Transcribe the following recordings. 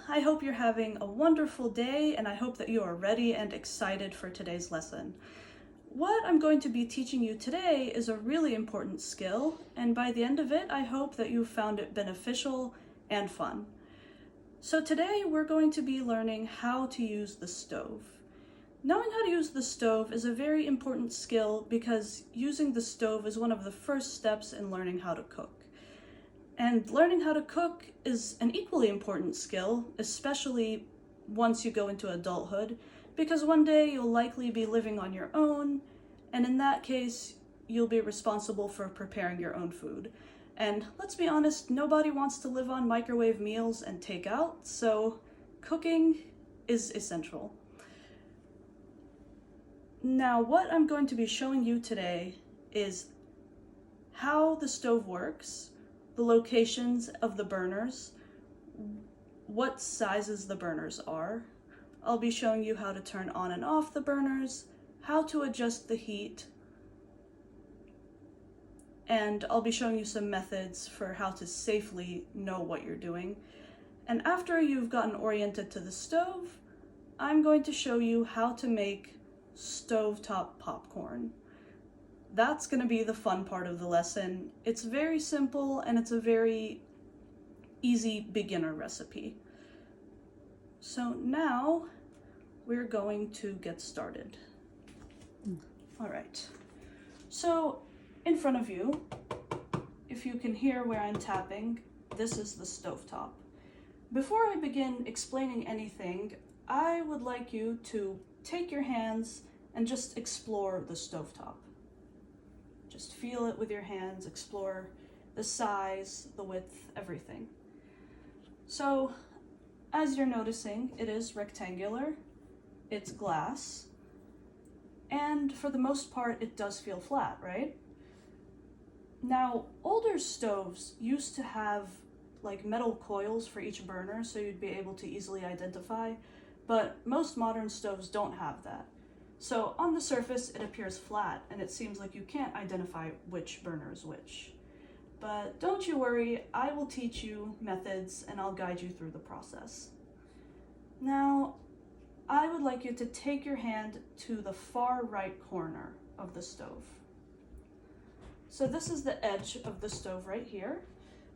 I hope you're having a wonderful day, and I hope that you are ready and excited for today's lesson. What I'm going to be teaching you today is a really important skill, and by the end of it, I hope that you found it beneficial and fun. So today we're going to be learning how to use the stove. Knowing how to use the stove is a very important skill because using the stove is one of the first steps in learning how to cook. And learning how to cook is an equally important skill, especially once you go into adulthood, because one day you'll likely be living on your own, and in that case, you'll be responsible for preparing your own food. And let's be honest, nobody wants to live on microwave meals and takeout, so cooking is essential. Now, what I'm going to be showing you today is how the stove works, the locations of the burners, what sizes the burners are. I'll be showing you how to turn on and off the burners, how to adjust the heat, and I'll be showing you some methods for how to safely know what you're doing. And after you've gotten oriented to the stove, I'm going to show you how to make stovetop popcorn. That's going to be the fun part of the lesson. It's very simple and it's a very easy beginner recipe. So now we're going to get started. All right. So in front of you, if you can hear where I'm tapping, this is the stovetop. Before I begin explaining anything, I would like you to take your hands and just explore the stovetop. Just feel it with your hands, explore the size, the width, everything. So, as you're noticing, it is rectangular, it's glass, and for the most part, it does feel flat, right? Now, older stoves used to have like metal coils for each burner, so you'd be able to easily identify, but most modern stoves don't have that. So on the surface, it appears flat, and it seems like you can't identify which burner is which. But don't you worry, I will teach you methods, and I'll guide you through the process. Now, I would like you to take your hand to the far right corner of the stove. So this is the edge of the stove right here.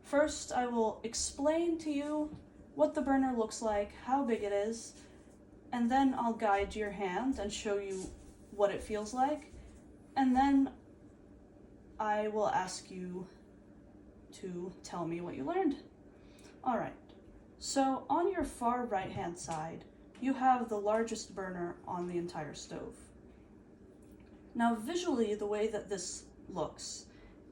First, I will explain to you what the burner looks like, how big it is, and then I'll guide your hand and show you what it feels like, and then I will ask you to tell me what you learned. All right, so on your far right hand side, you have the largest burner on the entire stove. Now visually, the way that this looks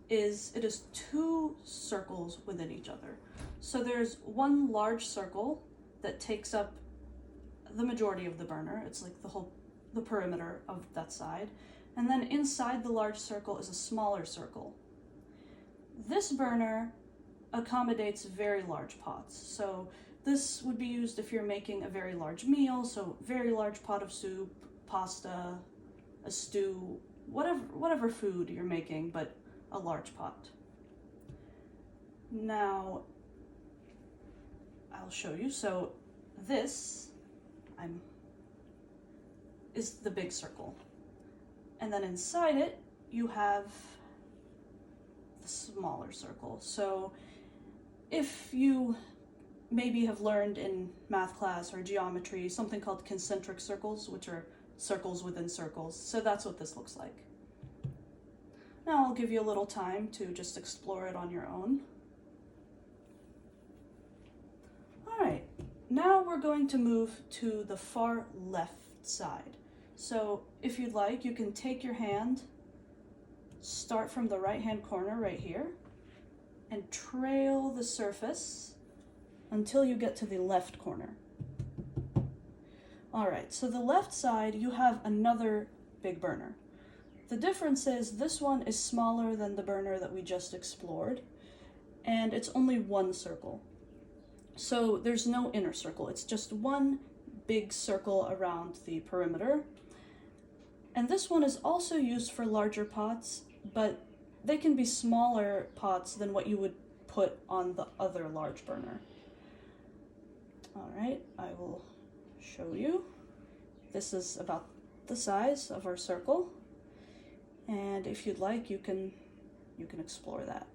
is it is two circles within each other. So there's one large circle that takes up the majority of the burner. It's like the perimeter of that side. And then inside the large circle is a smaller circle. This burner accommodates very large pots. So this would be used if you're making a very large meal, so very large pot of soup, pasta, a stew, whatever food you're making, but a large pot. Now, I'll show you. So this is the big circle. And then inside it, you have the smaller circle. So if you maybe have learned in math class or geometry something called concentric circles, which are circles within circles. So that's what this looks like. Now I'll give you a little time to just explore it on your own. All right. Now we're going to move to the far left side. So if you'd like, you can take your hand, start from the right-hand corner right here, and trail the surface until you get to the left corner. All right, so the left side, you have another big burner. The difference is this one is smaller than the burner that we just explored, and it's only one circle. So there's no inner circle, it's just one big circle around the perimeter. And this one is also used for larger pots, but they can be smaller pots than what you would put on the other large burner. All right, I will show you. This is about the size of our circle, and if you'd like, you can explore that.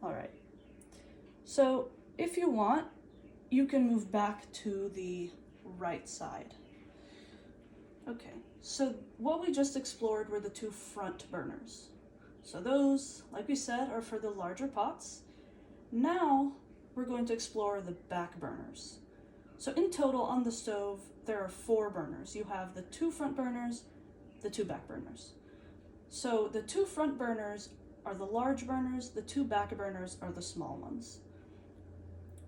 All right. So if you want, you can move back to the right side. Okay, so what we just explored were the two front burners. So those, like we said, are for the larger pots. Now we're going to explore the back burners. So in total on the stove, there are 4 burners. You have the 2 front burners, the 2 back burners. So the 2 front burners are the large burners, the 2 back burners are the small ones.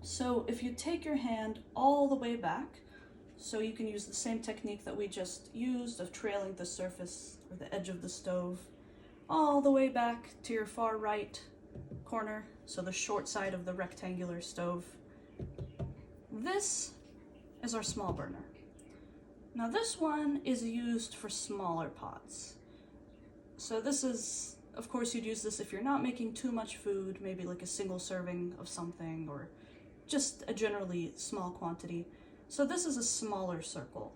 So if you take your hand all the way back, so you can use the same technique that we just used of trailing the surface or the edge of the stove all the way back to your far right corner, so the short side of the rectangular stove. This is our small burner. Now this one is used for smaller pots. So this is, of course, you'd use this if you're not making too much food, maybe like a single serving of something or just a generally small quantity. So this is a smaller circle.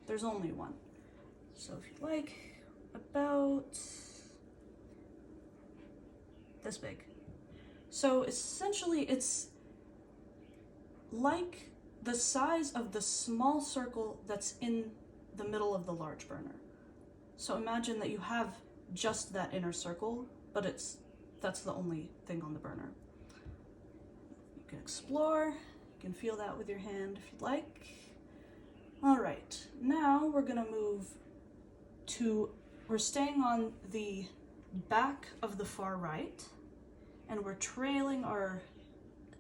There's only one. So if you like, about this big. So essentially it's like the size of the small circle that's in the middle of the large burner. So imagine that you have just that inner circle, but that's the only thing on the burner. You can explore, you can feel that with your hand if you'd like. All right, now we're gonna move to, we're staying on the back of the far right, and we're trailing our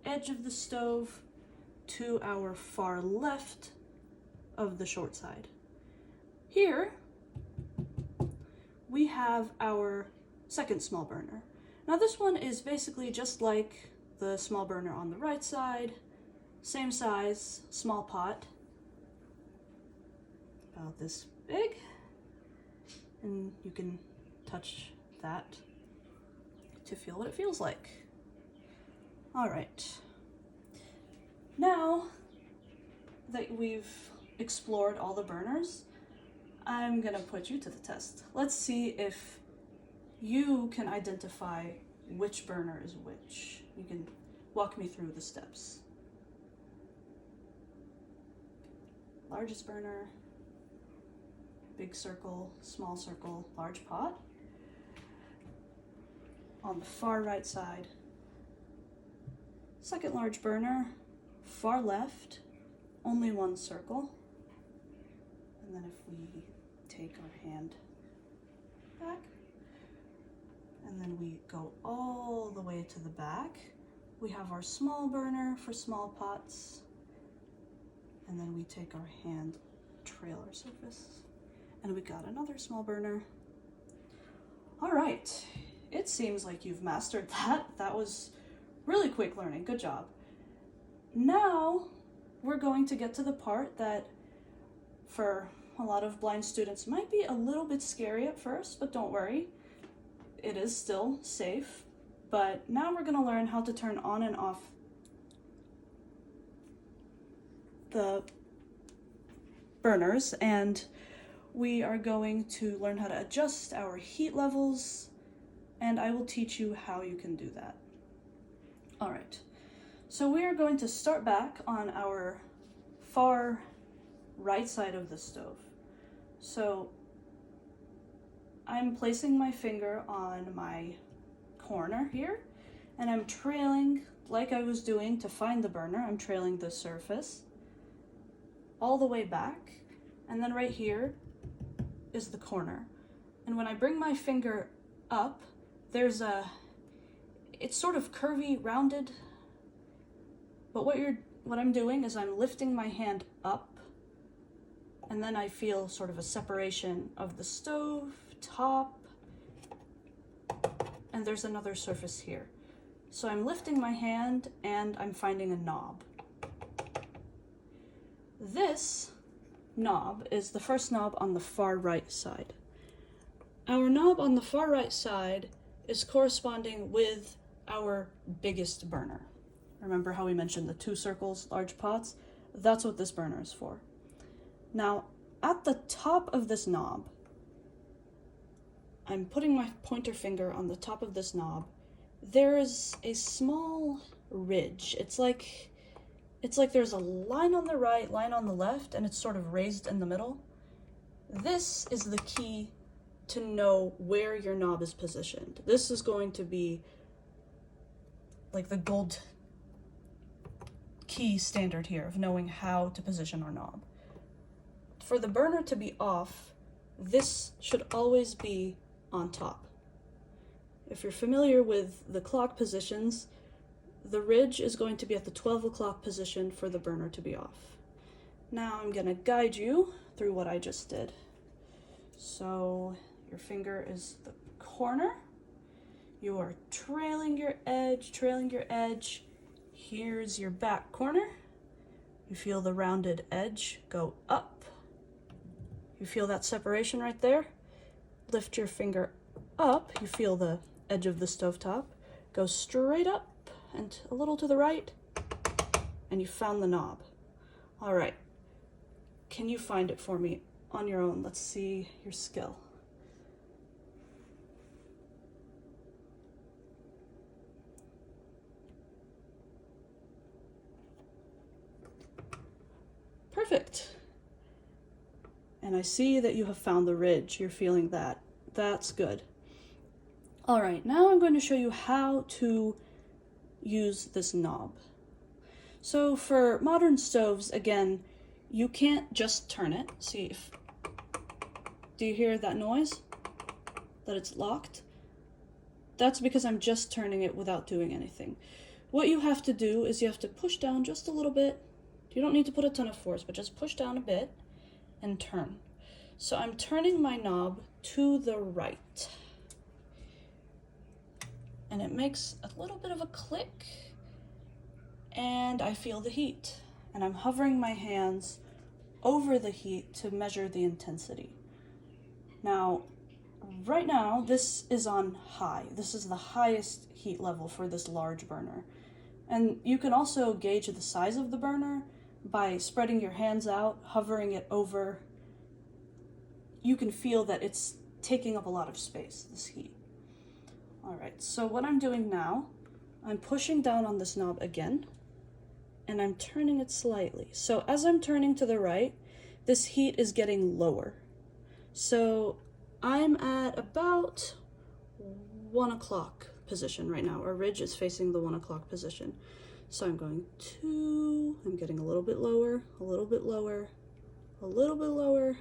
edge of the stove to our far left of the short side. Here, we have our second small burner. Now this one is basically just like the small burner on the right side, same size, small pot, about this big, and you can touch that to feel what it feels like. All right, now that we've explored all the burners, I'm gonna put you to the test. Let's see if you can identify which burner is which. You can walk me through the steps. Largest burner, big circle, small circle, large pot. On the far right side, second large burner, far left, only one circle. And then if we take our hand back, and then we go all the way to the back, we have our small burner for small pots, and then we take our hand, trail our surface, and we got another small burner. All right, it seems like you've mastered that. That was really quick learning, good job. Now we're going to get to the part that for a lot of blind students might be a little bit scary at first, but don't worry, it is still safe. But now we're gonna learn how to turn on and off the burners, and we are going to learn how to adjust our heat levels, and I will teach you how you can do that. All right, so we are going to start back on our far right side of the stove. So I'm placing my finger on my corner here, and I'm trailing like I was doing to find the burner. I'm trailing the surface all the way back, and then right here is the corner. And when I bring my finger up, it's sort of curvy, rounded, but what I'm doing is I'm lifting my hand up, and then I feel sort of a separation of the stove top, and there's another surface here. So I'm lifting my hand and I'm finding a knob. This knob is the first knob on the far right side. Our knob on the far right side is corresponding with our biggest burner, Remember how we mentioned the 2 circles, large pots? That's what this burner is for. Now, at the top of this knob, I'm putting my pointer finger on the top of this knob. There is a small ridge. It's like there's a line on the right, line on the left, and it's sort of raised in the middle. This is the key to know where your knob is positioned. This is going to be like the gold key standard here of knowing how to position our knob. For the burner to be off, this should always be on top. If you're familiar with the clock positions, the ridge is going to be at the 12 o'clock position for the burner to be off. Now I'm going to guide you through what I just did. So your finger is the corner. You are trailing your edge. Here's your back corner. You feel the rounded edge go up. You feel that separation right there? Lift your finger up. You feel the edge of the stovetop. Go straight up and a little to the right, and you found the knob. All right, can you find it for me on your own? Let's see your skill. Perfect. And I see that you have found the ridge. You're feeling that. That's good. All right, now I'm going to show you how to use this knob. So for modern stoves, again, you can't just turn it. See if, do you hear that noise? That it's locked? That's because I'm just turning it without doing anything. What you have to do is you have to push down just a little bit. You don't need to put a ton of force, but just push down a bit and turn. So I'm turning my knob to the right. And it makes a little bit of a click, and I feel the heat. And I'm hovering my hands over the heat to measure the intensity. Now, right now, this is on high. This is the highest heat level for this large burner. And you can also gauge the size of the burner by spreading your hands out, hovering it over. You can feel that it's taking up a lot of space, this heat. All right, so what I'm doing now, I'm pushing down on this knob again, and I'm turning it slightly. So as I'm turning to the right, this heat is getting lower. So I'm at about 1 o'clock position right now. Our ridge is facing the 1 o'clock position. So I'm going 2, I'm getting a little bit lower, a little bit lower, a little bit lower.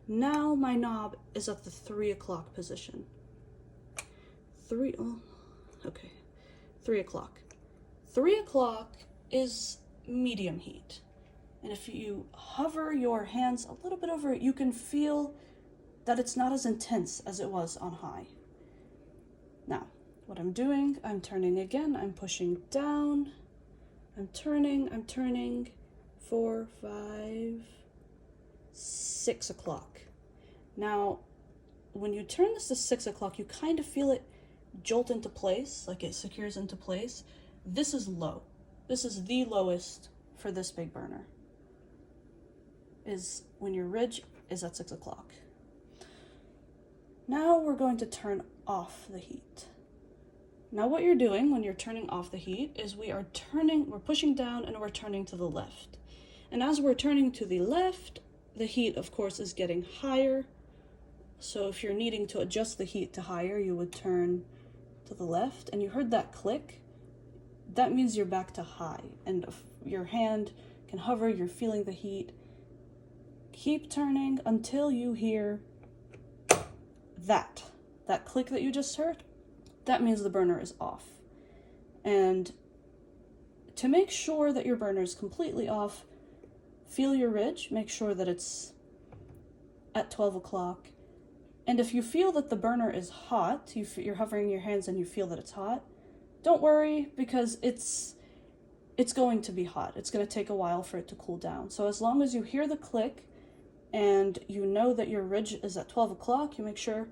Now my knob is at the 3 o'clock position. 3 o'clock. 3 o'clock is medium heat. And if you hover your hands a little bit over it, you can feel that it's not as intense as it was on high. Now, what I'm doing, I'm turning again, I'm pushing down, I'm turning, 4, 5, 6 o'clock. Now, when you turn this to 6 o'clock, you kind of feel it jolt into place, like it secures into place. This is low. This is the lowest for this big burner, is when your ridge is at 6 o'clock. Now we're going to turn off the heat. Now what you're doing when you're turning off the heat is we're pushing down and we're turning to the left. And as we're turning to the left, the heat, of course, is getting higher. So if you're needing to adjust the heat to higher, you would turn to the left. And you heard that click? That means you're back to high. And if your hand can hover, you're feeling the heat. Keep turning until you hear that click that you just heard. That means the burner is off. And to make sure that your burner is completely off, feel your ridge, make sure that it's at 12 o'clock. And if you feel that the burner is hot, you're hovering your hands and you feel that it's hot, don't worry, because it's going to be hot. It's going to take a while for it to cool down. So as long as you hear the click and you know that your ridge is at 12 o'clock, you make sure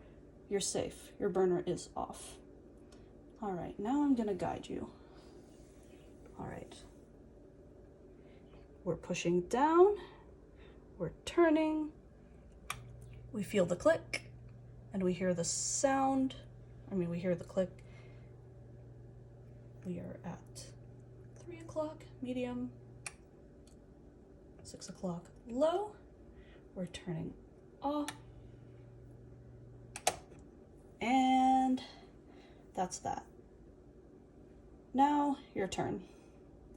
you're safe. Your burner is off. All right, now I'm going to guide you. All right. We're pushing down, we're turning, we feel the click, and we hear the sound. We hear the click. We are at 3 o'clock, medium, 6 o'clock, low. We're turning off. And that's that. Now, your turn.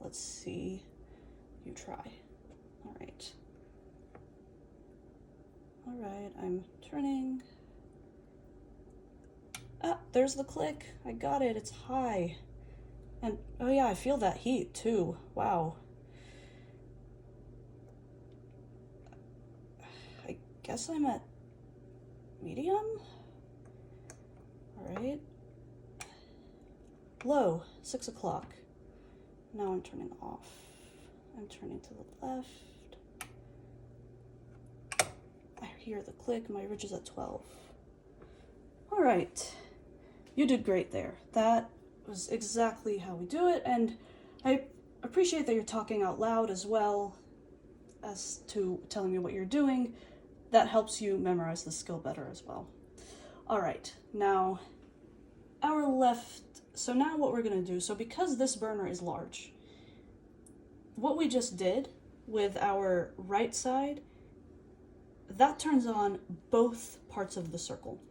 Let's see you try. All right. All right, I'm turning. Ah, there's the click. I got it, it's high. And, oh yeah, I feel that heat too. Wow. I guess I'm at medium? All right. Low, 6 o'clock. Now I'm turning off. I'm turning to the left. I hear the click, my ridge is at 12. All right, you did great there. That was exactly how we do it, and I appreciate that you're talking out loud as well as to telling me what you're doing. That helps you memorize the skill better as well. All right, now our left, so now what we're gonna do, so because this burner is large, what we just did with our right side, that turns on both parts of the circle.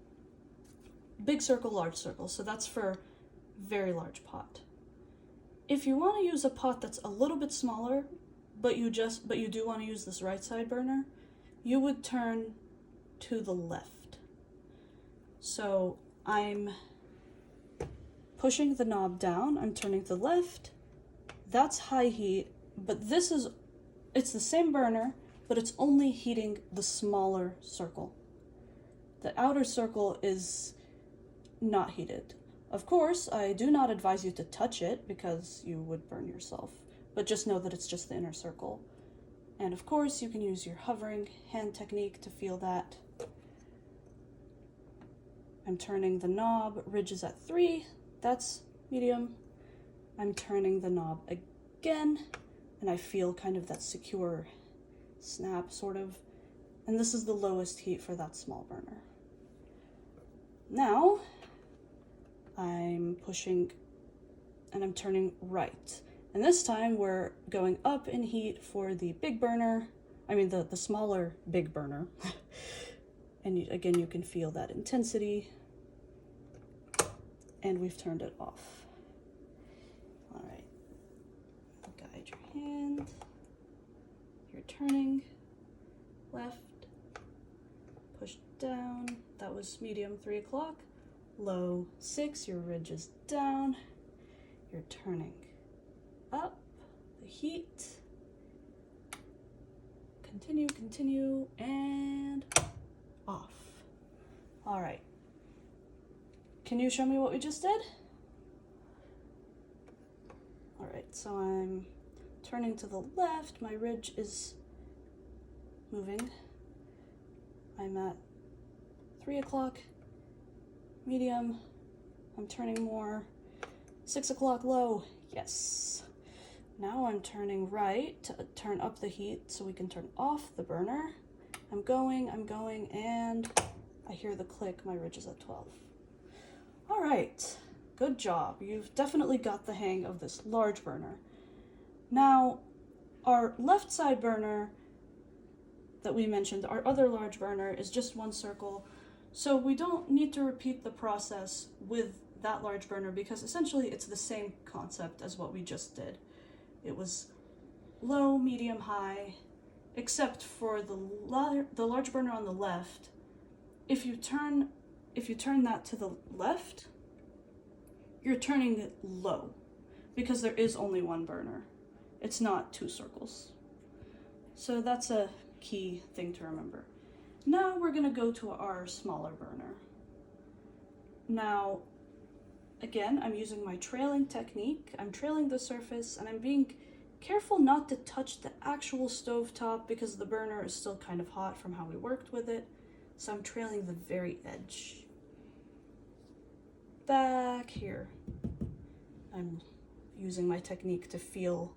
Big circle, large circle, so that's for very large pot. If you want to use a pot that's a little bit smaller, but you do want to use this right side burner, you would turn to the left. So I'm pushing the knob down, I'm turning to the left. That's high heat, but it's the same burner, but it's only heating the smaller circle. The outer circle is not heated. Of course, I do not advise you to touch it because you would burn yourself, but just know that it's just the inner circle. And of course, you can use your hovering hand technique to feel that. I'm turning the knob, ridge is at 3, that's medium. I'm turning the knob again, and I feel kind of that secure snap, sort of. And this is the lowest heat for that small burner. Now, I'm pushing and I'm turning right. And this time we're going up in heat for the big burner, the smaller big burner. And again, you can feel that intensity. And we've turned it off. All right, guide your hand. You're turning left, push down. That was medium, 3 o'clock. Low, 6, your ridge is down. You're turning up, the heat. Continue, and off. All right. Can you show me what we just did? All right, so I'm turning to the left. My ridge is moving. I'm at 3 o'clock, medium. I'm turning more. 6 o'clock, low. Yes. Now I'm turning right to turn up the heat so we can turn off the burner. I'm going, and I hear the click. My ridge is at 12. All right, good job. You've definitely got the hang of this large burner. Now, our left side burner that we mentioned, our other large burner, is just one circle. So we don't need to repeat the process with that large burner because essentially it's the same concept as what we just did. It was low, medium, high, except for the large burner on the left. If you turn that to the left, you're turning it low because there is only one burner. It's not 2 circles. So that's a key thing to remember. Now we're gonna go to our smaller burner. Now, again, I'm using my trailing technique. I'm trailing the surface and I'm being careful not to touch the actual stovetop because the burner is still kind of hot from how we worked with it. So I'm trailing the very edge. Back here. I'm using my technique to feel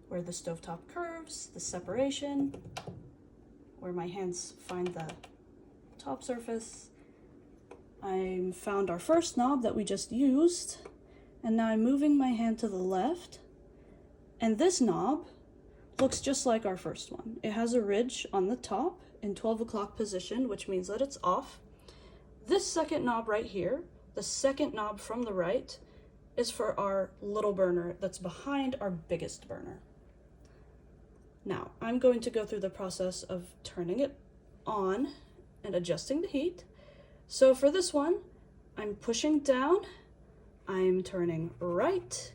where the stovetop curves, the separation, where my hands find the top surface. I found our first knob that we just used, and now I'm moving my hand to the left, and this knob looks just like our first one. It has a ridge on the top in 12 o'clock position, which means that it's off. This second knob right here, the second knob from the right, is for our little burner that's behind our biggest burner. Now, I'm going to go through the process of turning it on and adjusting the heat. So for this one, I'm pushing down, I'm turning right,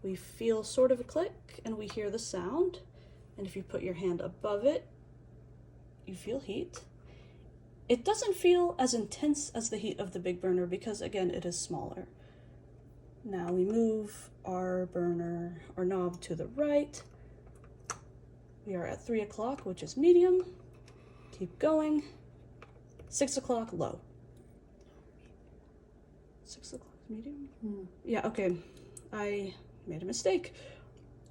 we feel sort of a click and we hear the sound. And if you put your hand above it, you feel heat. It doesn't feel as intense as the heat of the big burner because, again, it is smaller. Now we move our burner or knob to the right. We are at 3 o'clock, which is medium. Keep going. 6 o'clock, low. 6 o'clock, medium? Yeah, okay. I made a mistake.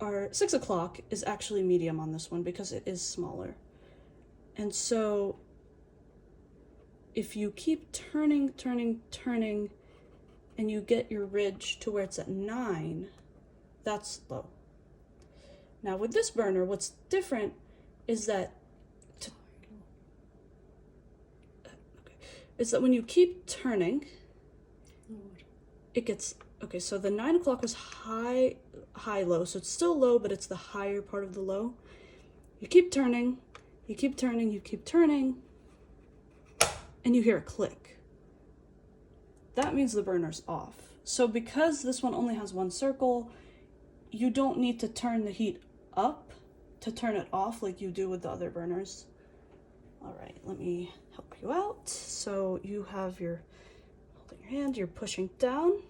Our 6 o'clock is actually medium on this one because it is smaller. And so if you keep turning, and you get your ridge to where it's at 9, that's low. Now with this burner, what's different is that when you keep turning, it gets, okay, so the 9 o'clock was high, low, so it's still low, but it's the higher part of the low. You keep turning, you keep turning, you keep turning, and you hear a click. That means the burner's off. So because this one only has one circle, you don't need to turn the heat up to turn it off like you do with the other burners. All right, let me help you out. So you have your, holding your hand, you're pushing down,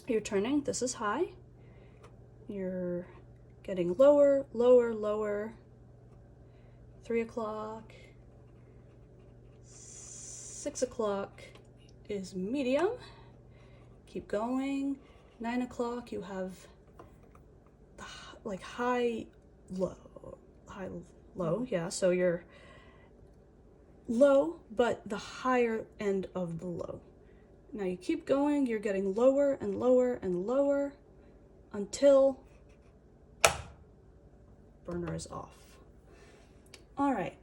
you're turning, this is high. You're getting lower, lower, lower. 3 o'clock. 6 o'clock is medium. Keep going. 9 o'clock, you have the, like high, low, yeah. So you're low, but the higher end of the low. Now you keep going, you're getting lower and lower and lower until burner is off. All right,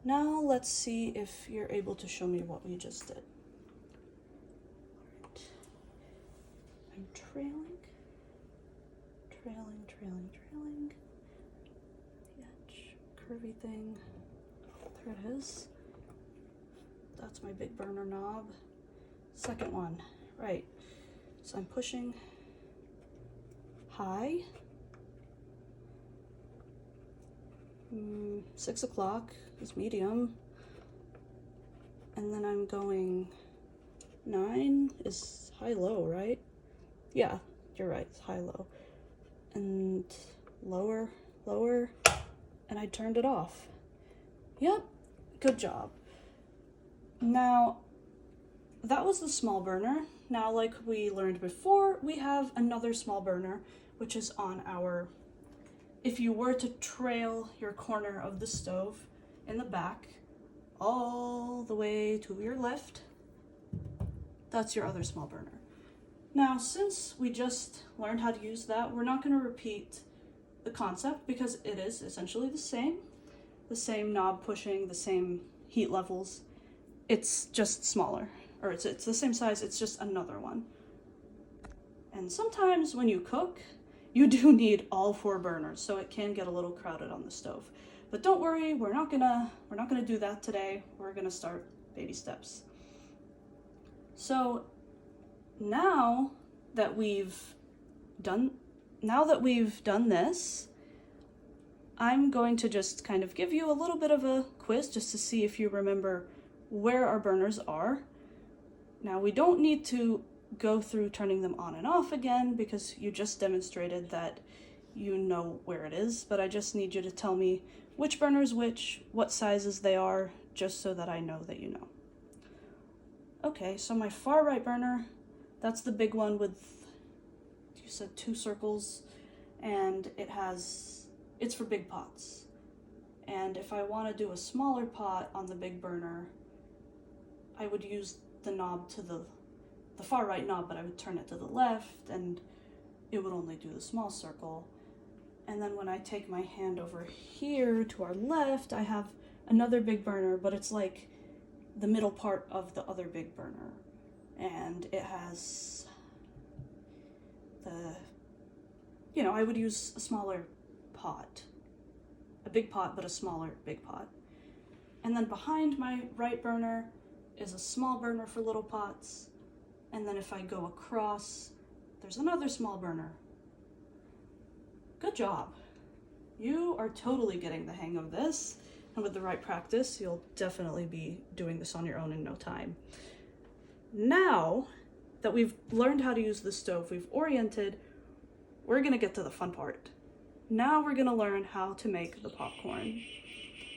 now let's see if you're able to show me what we just did. All right. I'm trailing. The edge, curvy thing. There it is. That's my big burner knob. Second one, right. So I'm pushing high. 6 o'clock is medium. And then I'm going 9 is high-low, right? Yeah, you're right, it's high-low. And lower, lower, and I turned it off. Yep, good job. Now, that was the small burner. Now, like we learned before, we have another small burner, which is on our, if you were to trail your corner of the stove in the back, all the way to your left, that's your other small burner. Now, since we just learned how to use that, we're not going to repeat the concept because it is essentially the same knob pushing, the same heat levels. It's just smaller, or it's the same size, it's just another one. And sometimes when you cook, you do need all 4 burners, so it can get a little crowded on the stove. But don't worry, we're not gonna do that today. We're gonna start baby steps. So now that we've done this, I'm going to just kind of give you a little bit of a quiz just to see if you remember where our burners are. Now, we don't need to go through turning them on and off again because you just demonstrated that you know where it is, but I just need you to tell me which burner's which, what sizes they are, just so that I know that you know. Okay, so my far right burner, that's the big one with, you said 2 circles. and it's for big pots. And if I want to do a smaller pot on the big burner, I would use the knob to the far right knob, but I would turn it to the left and it would only do the small circle. And then when I take my hand over here to our left, I have another big burner, but it's like the middle part of the other big burner. And it has I would use a smaller pot. A big pot, but a smaller big pot. And then behind my right burner is a small burner for little pots. And then if I go across, there's another small burner. Good job. You are totally getting the hang of this. And with the right practice, you'll definitely be doing this on your own in no time. Now that we've learned how to use the stove, we've oriented, we're gonna get to the fun part. Now we're gonna learn how to make the popcorn.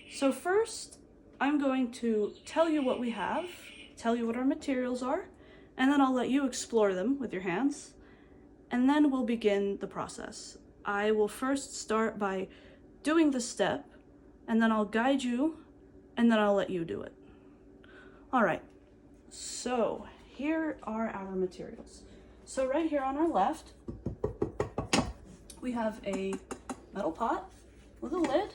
So first, I'm going to tell you what we have, tell you what our materials are, and then I'll let you explore them with your hands, and then we'll begin the process. I will first start by doing the step, and then I'll guide you, and then I'll let you do it. All right, so here are our materials. So right here on our left, we have a metal pot with a lid,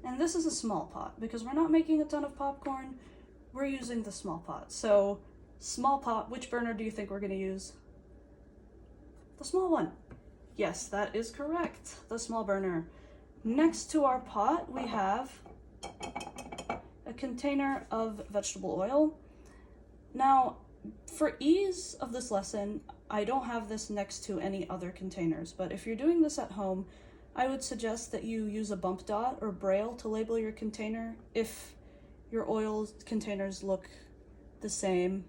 and this is a small pot because we're not making a ton of popcorn. We're using the small pot. So small pot, which burner do you think we're gonna use? The small one. Yes, that is correct, the small burner. Next to our pot, we have a container of vegetable oil. Now, for ease of this lesson, I don't have this next to any other containers, but if you're doing this at home, I would suggest that you use a bump dot or braille to label your container if your oil containers look the same,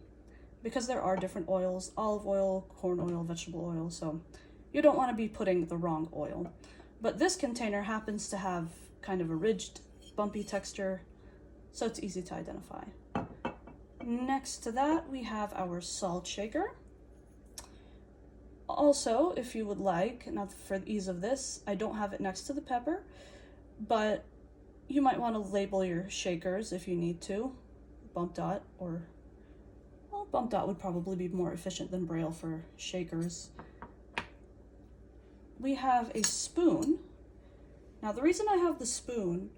because there are different oils: olive oil, corn oil, vegetable oil, so you don't want to be putting the wrong oil. But this container happens to have kind of a ridged, bumpy texture, so it's easy to identify. Next to that, we have our salt shaker. Also, if you would like, not for the ease of this, I don't have it next to the pepper, but you might want to label your shakers if you need to. Bump dot, or, well, bump dot would probably be more efficient than braille for shakers. We have a spoon. Now, the reason I have the spoon,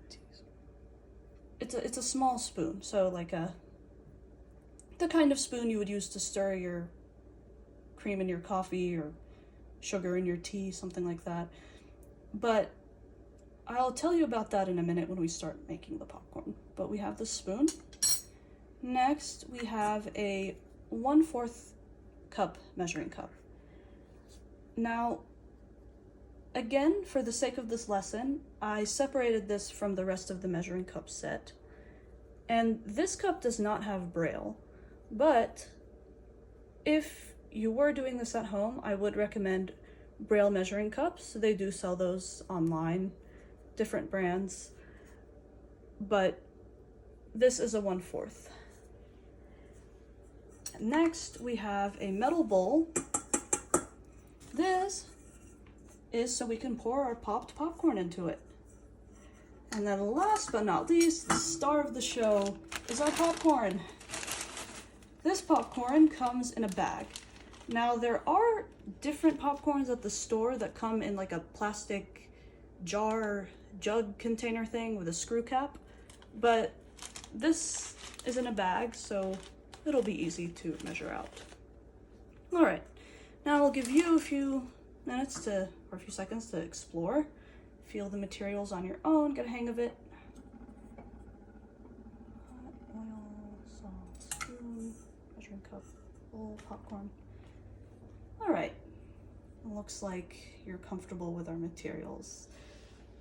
it's a small spoon, so like the kind of spoon you would use to stir your cream in your coffee or sugar in your tea, something like that. But I'll tell you about that in a minute when we start making the popcorn. But we have the spoon. Next, we have a 1/4 cup measuring cup. Now, again, for the sake of this lesson, I separated this from the rest of the measuring cup set. And this cup does not have braille, but if you were doing this at home, I would recommend braille measuring cups. They do sell those online, different brands, but this is a 1/4. Next, we have a metal bowl. This is so we can pour our popped popcorn into it. And then last but not least, the star of the show is our popcorn. This popcorn comes in a bag. Now, there are different popcorns at the store that come in like a plastic jar, jug container thing with a screw cap, but this is in a bag, so it'll be easy to measure out. All right, now I'll give you a few minutes or a few seconds to explore, feel the materials on your own, get a hang of it. Oil, salt, spoon, measuring cup, bowl, popcorn. All right, it looks like you're comfortable with our materials.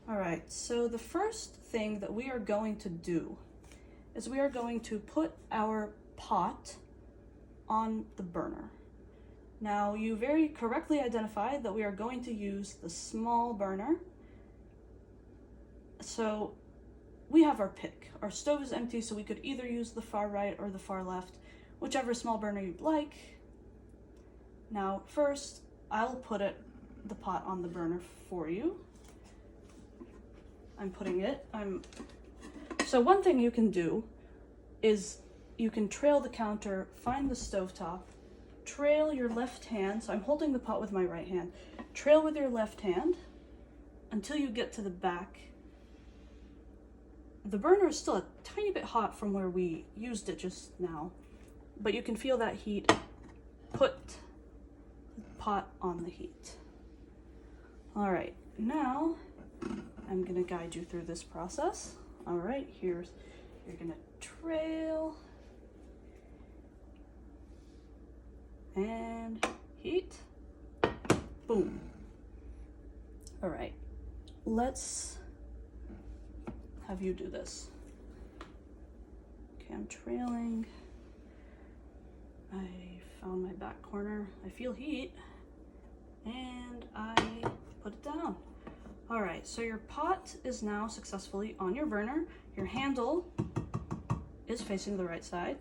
All right, so the first thing that we are going to do is we are going to put our pot on the burner. Now, you very correctly identified that we are going to use the small burner. So we have our pick. Our stove is empty, so we could either use the far right or the far left, whichever small burner you'd like. Now, first, I'll put it the pot on the burner for you. I'm putting it, so one thing you can do is you can trail the counter, find the stovetop, trail your left hand, so I'm holding the pot with my right hand, trail with your left hand until you get to the back. The burner is still a tiny bit hot from where we used it just now, but you can feel that heat. Put the pot on the heat. All right, now I'm gonna guide you through this process. All right, you're gonna trail and heat, boom. All right, let's have you do this. Okay, I'm trailing. I found my back corner. I feel heat, and I put it down. All right, so your pot is now successfully on your burner. Your handle is facing the right side.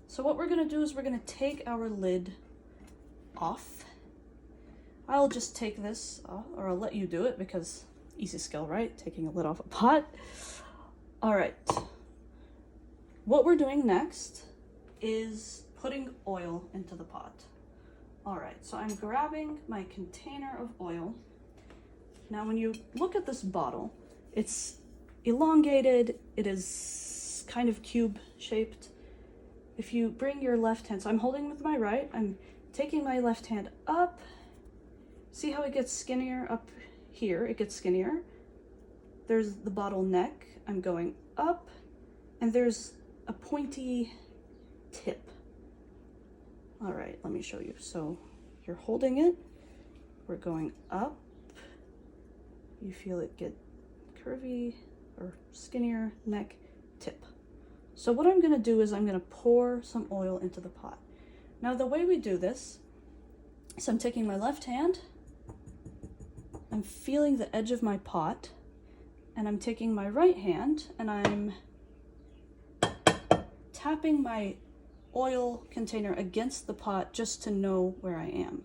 So what we're gonna do is we're gonna take our lid off. I'll just take this off, or I'll let you do it because easy skill, right? Taking a lid off a pot. All right, what we're doing next is putting oil into the pot. All right, so I'm grabbing my container of oil. Now, when you look at this bottle, it's elongated, it is kind of cube shaped. If you bring your left hand, so I'm holding with my right, I'm taking my left hand up. See how it gets skinnier up here? It gets skinnier. There's the bottle neck. I'm going up, and there's a pointy tip. All right, let me show you. So you're holding it, we're going up. You feel it get curvy or skinnier neck tip. So what I'm gonna do is I'm gonna pour some oil into the pot. Now the way we do this is I'm taking my left hand, I'm feeling the edge of my pot, and I'm taking my right hand and I'm tapping my oil container against the pot just to know where I am.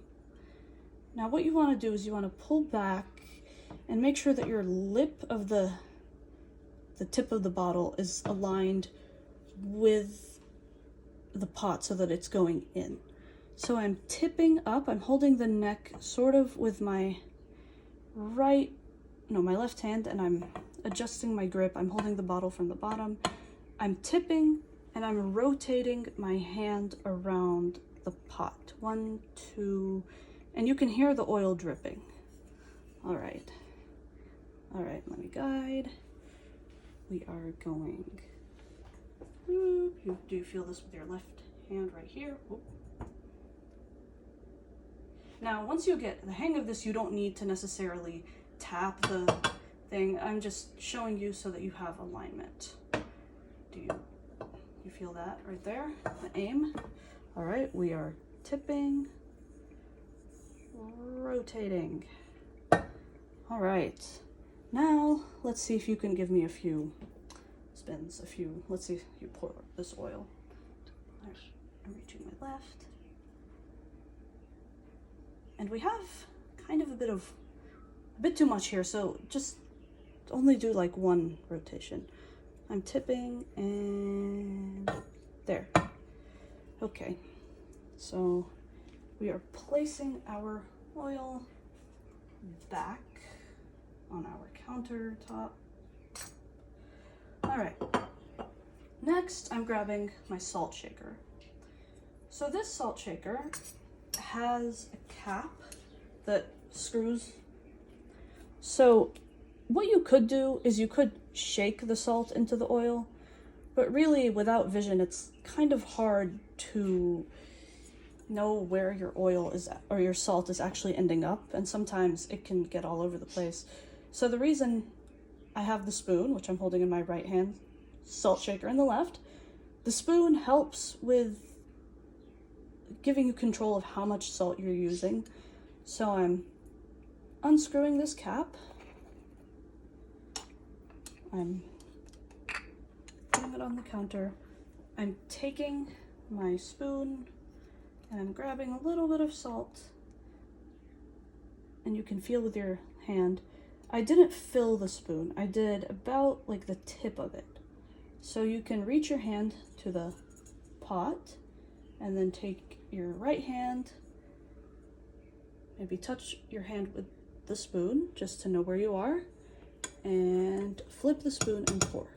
Now what you wanna do is you wanna pull back and make sure that your lip of the tip of the bottle is aligned with the pot so that it's going in. So I'm tipping up, I'm holding the neck sort of with my my left hand, and I'm adjusting my grip. I'm holding the bottle from the bottom. I'm tipping and I'm rotating my hand around the pot. 1, 2, and you can hear the oil dripping. All right, let me guide. We are going, do you feel this with your left hand right here? Oh. Now, once you get the hang of this, you don't need to necessarily tap the thing. I'm just showing you so that you have alignment. Do you feel that right there? The aim. All right, we are tipping, rotating. All right, now let's see if you can give me a few spins, let's see if you pour this oil. I'm reaching my left. And we have kind of a bit too much here, so just only do like one rotation. I'm tipping and there. Okay, so we are placing our oil back on our countertop. All right, next I'm grabbing my salt shaker. So this salt shaker has a cap that screws. So what you could do is you could shake the salt into the oil, but really without vision, it's kind of hard to know where your oil is or your salt is actually ending up, and sometimes it can get all over the place. So the reason I have the spoon, which I'm holding in my right hand, salt shaker in the left, the spoon helps with giving you control of how much salt you're using. So I'm unscrewing this cap. I'm putting it on the counter. I'm taking my spoon and I'm grabbing a little bit of salt and you can feel with your hand. I didn't fill the spoon. I did about like the tip of it. So you can reach your hand to the pot and then take your right hand, maybe touch your hand with the spoon just to know where you are, and flip the spoon and pour.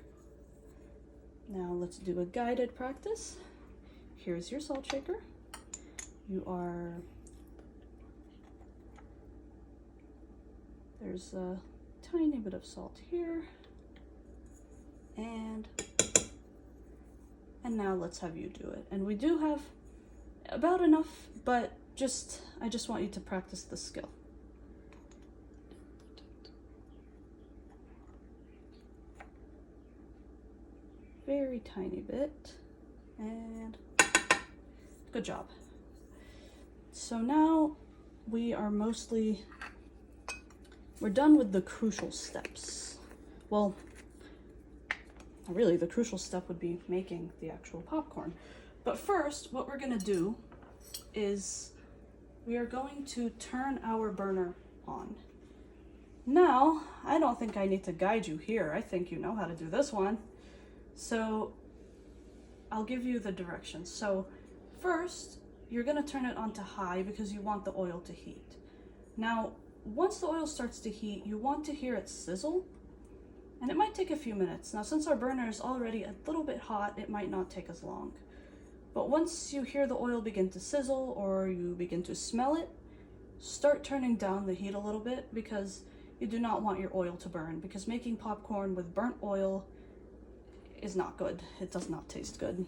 Now let's do a guided practice. Here's your salt shaker. There's a tiny bit of salt here, and now let's have you do it. And we do have about enough, but I just want you to practice the skill. Very tiny bit, and good job. So now we're done with the crucial steps. Well, really the crucial step would be making the actual popcorn. But first, what we're gonna do is we are going to turn our burner on. Now, I don't think I need to guide you here. I think you know how to do this one. So I'll give you the directions. So first, you're gonna turn it on to high because you want the oil to heat. Now, once the oil starts to heat, you want to hear it sizzle, and it might take a few minutes. Now, since our burner is already a little bit hot, it might not take as long. But once you hear the oil begin to sizzle or you begin to smell it, start turning down the heat a little bit because you do not want your oil to burn, because making popcorn with burnt oil is not good. It does not taste good.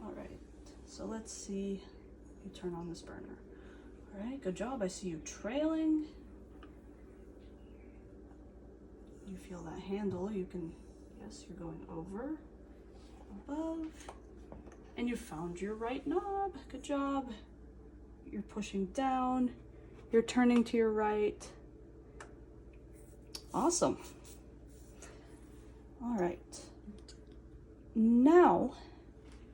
All right, so let's see you turn on this burner. All right, good job. I see you trailing. You feel that handle. You can, yes, you're going over, above, and you found your right knob. Good job. You're pushing down. You're turning to your right. Awesome. All right. Now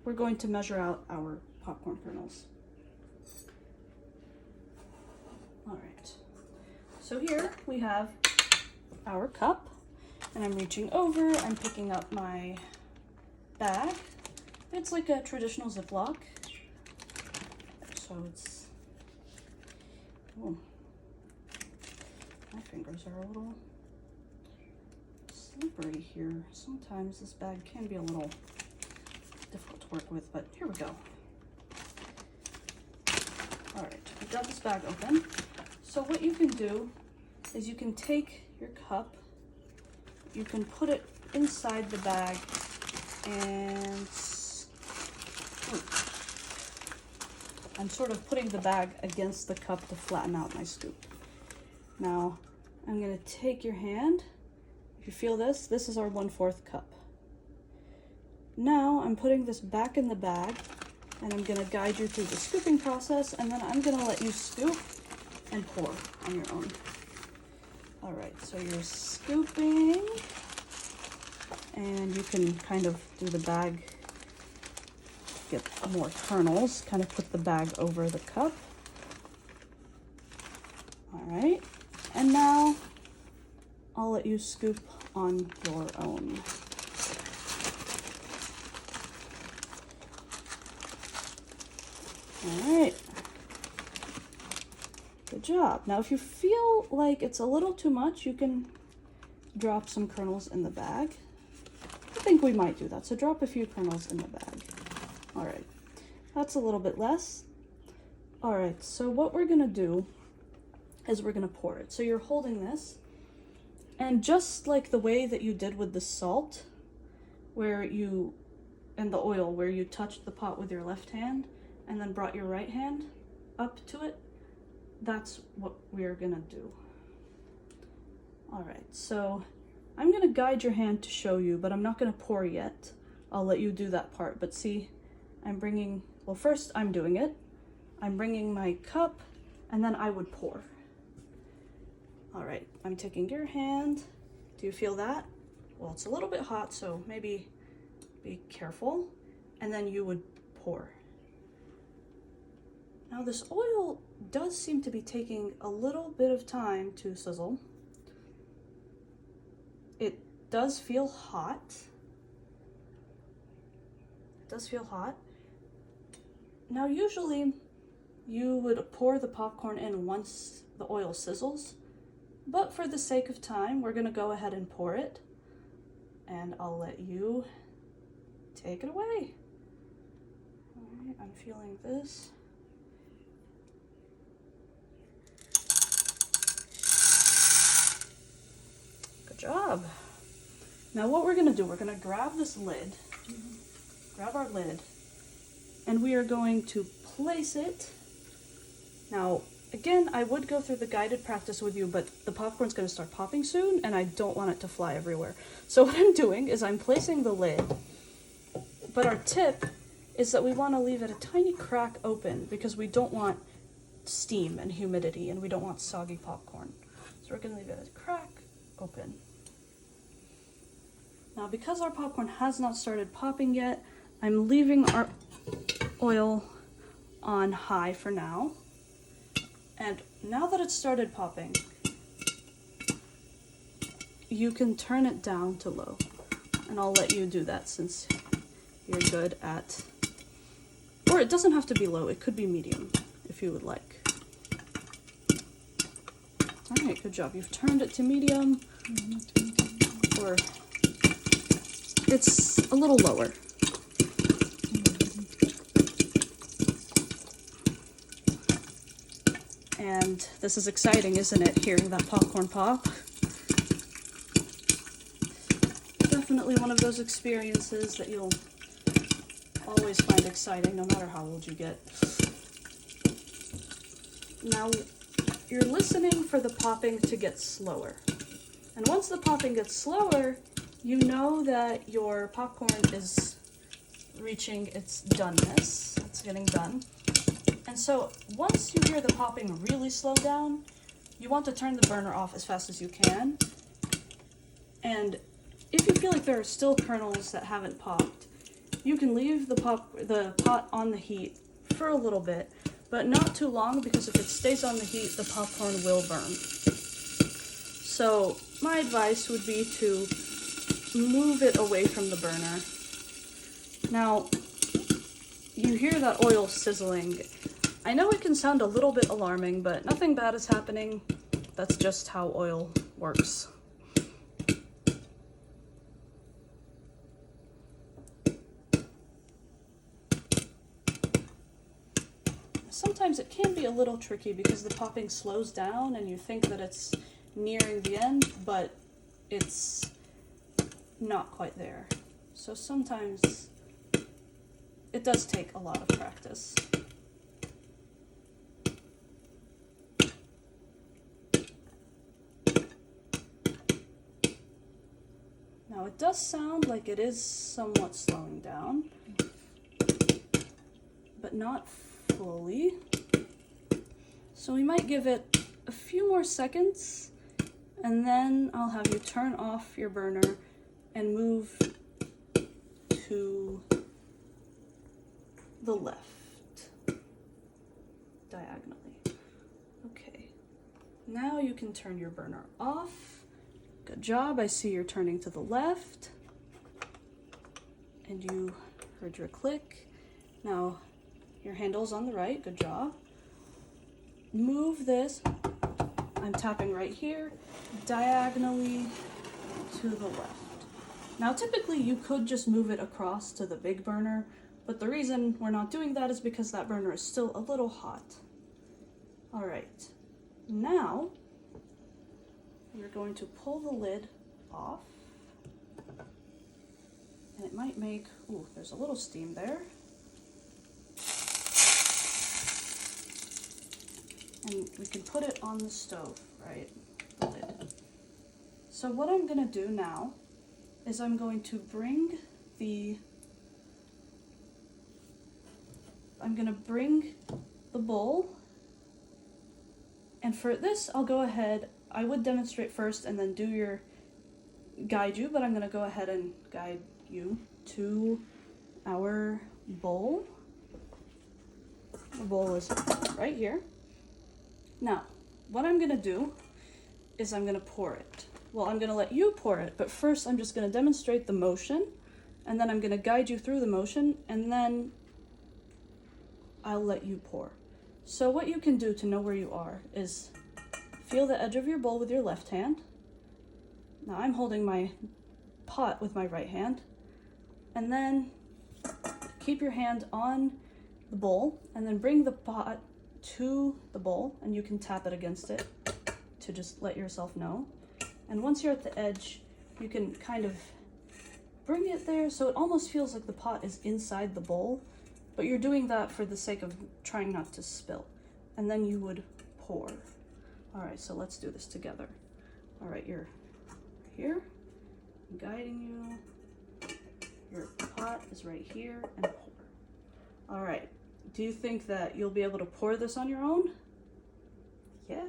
we're going to measure out our popcorn kernels. All right. So here we have our cup, and I'm reaching over, I'm picking up my bag. It's like a traditional Ziploc. So it's, oh, my fingers are a little slippery here. Sometimes this bag can be a little difficult to work with, but here we go. All right, I've got this bag open. So what you can do is you can take your cup, you can put it inside the bag and scoop. I'm sort of putting the bag against the cup to flatten out my scoop. Now, I'm gonna take your hand. If you feel this, this is our 1/4 cup. Now, I'm putting this back in the bag, and I'm gonna guide you through the scooping process, and then I'm gonna let you scoop and pour on your own. All right, so you're scooping, and you can kind of do the bag, get more kernels, kind of put the bag over the cup. All right, and now I'll let you scoop on your own. All right. Good job. Now, if you feel like it's a little too much, you can drop some kernels in the bag. I think we might do that. So drop a few kernels in the bag. All right. That's a little bit less. All right. So what we're going to do is we're going to pour it. So you're holding this, and just like the way that you did with the salt, and the oil, where you touched the pot with your left hand and then brought your right hand up to it, that's what we're gonna do. All right, so I'm gonna guide your hand to show you, but I'm not gonna pour yet. I'll let you do that part, but see, well, first I'm doing it. I'm bringing my cup, and then I would pour. All right, I'm taking your hand. Do you feel that? Well, it's a little bit hot, so maybe be careful. And then you would pour. Now this oil does seem to be taking a little bit of time to sizzle. It does feel hot. It does feel hot. Now usually you would pour the popcorn in once the oil sizzles, but for the sake of time, we're gonna go ahead and pour it, and I'll let you take it away. All right, I'm feeling this. Good job. Now what we're gonna do, we're gonna grab this lid, grab our lid, and we are going to place it. Now, again, I would go through the guided practice with you, but the popcorn's gonna start popping soon, and I don't want it to fly everywhere. So what I'm doing is I'm placing the lid, but our tip is that we wanna leave it a tiny crack open because we don't want steam and humidity, and we don't want soggy popcorn. So we're gonna leave it a crack open. Now, because our popcorn has not started popping yet, I'm leaving our oil on high for now. And now that it's started popping, you can turn it down to low. And I'll let you do that since you're good at, or it doesn't have to be low, it could be medium if you would like. All right, good job. You've turned it to medium, or it's a little lower. And this is exciting, isn't it, hearing that popcorn pop? Definitely one of those experiences that you'll always find exciting, no matter how old you get. Now, you're listening for the popping to get slower. And once the popping gets slower, you know that your popcorn is reaching its doneness. It's getting done. And so once you hear the popping really slow down, you want to turn the burner off as fast as you can. And if you feel like there are still kernels that haven't popped, you can leave the pot on the heat for a little bit, but not too long, because if it stays on the heat, the popcorn will burn. So my advice would be to move it away from the burner. Now, you hear that oil sizzling. I know it can sound a little bit alarming, but nothing bad is happening. That's just how oil works. Sometimes it can be a little tricky because the popping slows down and you think that it's nearing the end, but it's not quite there. So sometimes it does take a lot of practice. Now it does sound like it is somewhat slowing down, but not fully. So we might give it a few more seconds, and then I'll have you turn off your burner and move to the left, diagonally. Okay, now you can turn your burner off. Good job, I see you're turning to the left, and you heard your click. Now, your handle's on the right, good job. Move this, I'm tapping right here, diagonally to the left. Now typically you could just move it across to the big burner, but the reason we're not doing that is because that burner is still a little hot. All right, now we're going to pull the lid off, and it might make, ooh, there's a little steam there. And we can put it on the stove, right, the lid. So what I'm gonna do now is I'm going to bring the bowl, and for this I'll go ahead, I would demonstrate first and then guide you, but I'm gonna go ahead and guide you to our bowl. The bowl is right here. Now, what I'm gonna do is I'm gonna pour it. Well, I'm gonna let you pour it, but first I'm just gonna demonstrate the motion, and then I'm gonna guide you through the motion, and then I'll let you pour. So what you can do to know where you are is feel the edge of your bowl with your left hand. Now I'm holding my pot with my right hand, and then keep your hand on the bowl, and then bring the pot to the bowl, and you can tap it against it to just let yourself know. And once you're at the edge, you can kind of bring it there so it almost feels like the pot is inside the bowl, but you're doing that for the sake of trying not to spill. And then you would pour. All right, so let's do this together. All right, you're here, I'm guiding you. Your pot is right here, and pour. All right, do you think that you'll be able to pour this on your own? Yeah,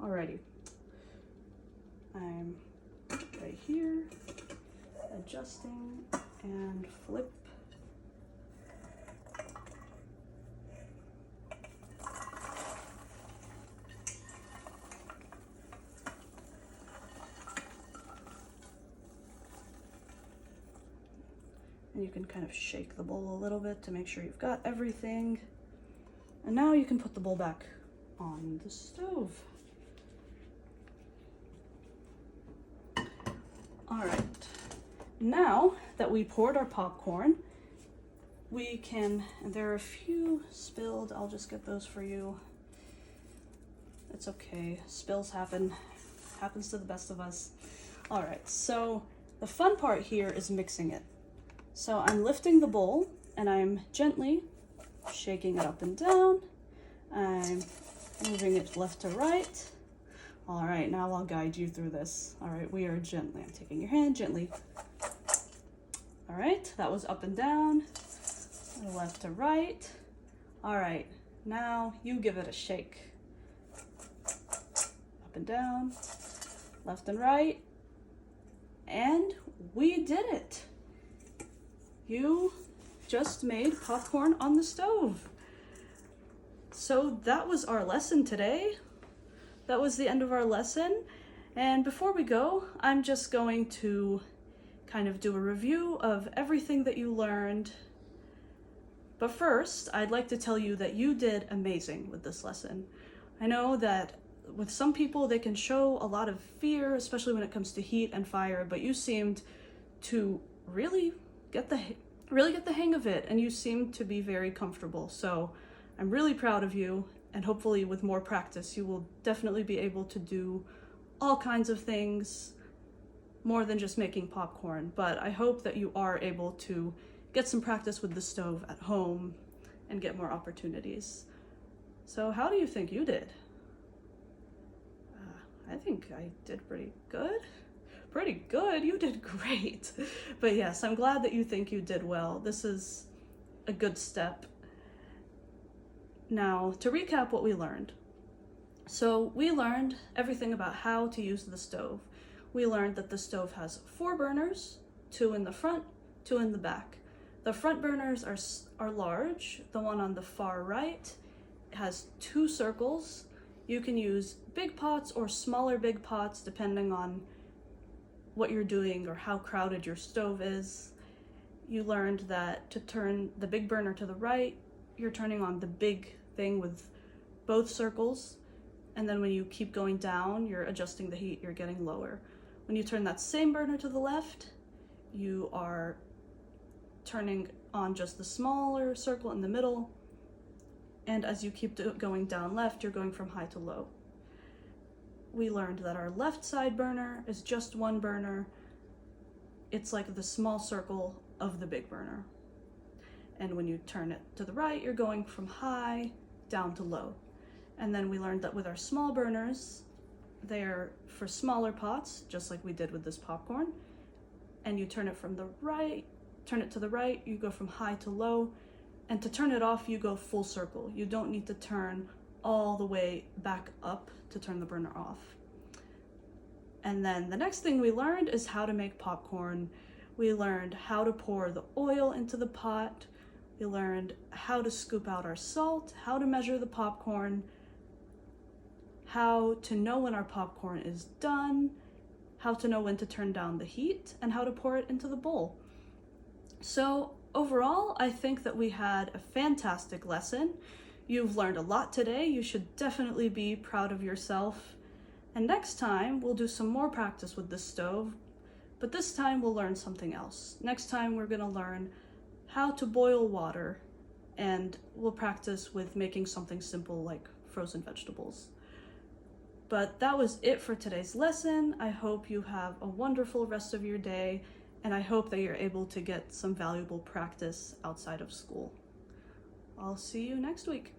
alrighty. I'm right here, adjusting and flip. And you can kind of shake the bowl a little bit to make sure you've got everything. And now you can put the bowl back on the stove. All right, now that we poured our popcorn, we can, and there are a few spilled, I'll just get those for you. It's okay, spills happen, happens to the best of us. All right, so the fun part here is mixing it. So I'm lifting the bowl and I'm gently shaking it up and down. I'm moving it left to right. All right, now I'll guide you through this. All right, we are gently, I'm taking your hand gently. All right, that was up and down, left to right. All right, now you give it a shake. Up and down, left and right, and we did it. You just made popcorn on the stove. So that was our lesson today. That was the end of our lesson. And before we go, I'm just going to kind of do a review of everything that you learned. But first, I'd like to tell you that you did amazing with this lesson. I know that with some people, they can show a lot of fear, especially when it comes to heat and fire, but you seemed to really get the hang of it, and you seem to be very comfortable. So I'm really proud of you, and hopefully with more practice you will definitely be able to do all kinds of things more than just making popcorn. But I hope that you are able to get some practice with the stove at home and get more opportunities. So how do you think you did? I think I did pretty good. Pretty good, you did great. But yes, I'm glad that you think you did well. This is a good step. Now, to recap what we learned. So we learned everything about how to use the stove. We learned that the stove has 4 burners, 2 in the front, 2 in the back. The front burners are large. The one on the far right has 2 circles. You can use big pots or smaller big pots depending on what you're doing or how crowded your stove is. You learned that to turn the big burner to the right, you're turning on the big thing with both circles, and then when you keep going down, you're adjusting the heat, you're getting lower. When you turn that same burner to the left, you are turning on just the smaller circle in the middle, and as you keep going down left, you're going from high to low. We learned that our left side burner is just 1 burner. It's like the small circle of the big burner. And when you turn it to the right, you're going from high down to low. And then we learned that with our small burners, they're for smaller pots, just like we did with this popcorn. And you turn it from the right, turn it to the right, you go from high to low. And to turn it off, you go full circle. You don't need to turn all the way back up to turn the burner off. And then the next thing we learned is how to make popcorn. We learned how to pour the oil into the pot. We learned how to scoop out our salt, how to measure the popcorn. how to know when our popcorn is done, how to know when to turn down the heat, and how to pour it into the bowl. So overall, I think that we had a fantastic lesson. You've learned a lot today. You should definitely be proud of yourself. And next time, we'll do some more practice with the stove, but this time we'll learn something else. Next time, we're gonna learn how to boil water, and we'll practice with making something simple like frozen vegetables. But that was it for today's lesson. I hope you have a wonderful rest of your day, and I hope that you're able to get some valuable practice outside of school. I'll see you next week.